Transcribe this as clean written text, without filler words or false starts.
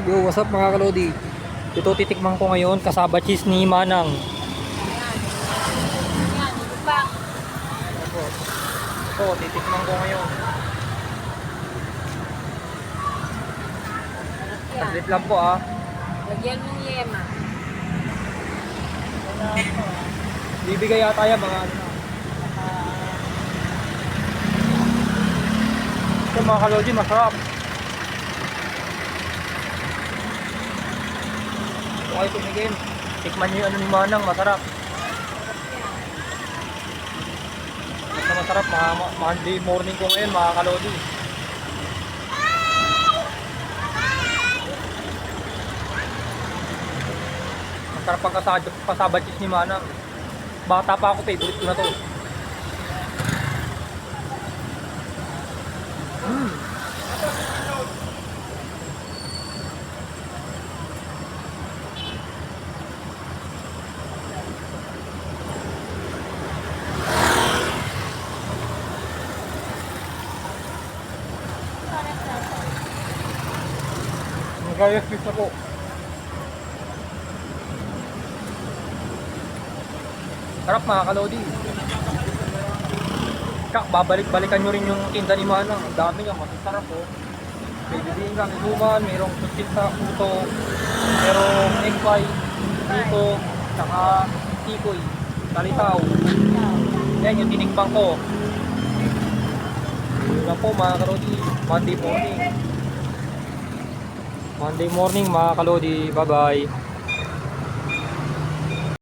Yo, what's up mga kalodi? Ito titikman ko ngayon kasaba cheese ni Manang. Yan, ito pa. Ito, titikman ko ngayon. Yan. Saglit lang po ah. Lagyan mong yema. Bibigay yata yan mga ano na. Ito mga kalodi, masarap. Ito kayo tumigin. Tikman nyo yung ano ni Manang, masarap. Basta masarap, Monday morning ko ngayon mga kalodi. Masarap ang kasaba cheese ni Manang. Bata pa ako, favorite ko na to. Nagayas fish na po. Sarap mga kalodi. Babalik-balikan nyo rin yung tinda ni Manang. Ang dami nga, masasarap po. May bibingka, may suman, mayroong tutsinta, puto, mayroong egg pie, dito, saka tikoy, talitaw. Yan yung tinikbang ko. Yan po mga kalodi, Monday morning. Monday morning mga kalodi, bye bye.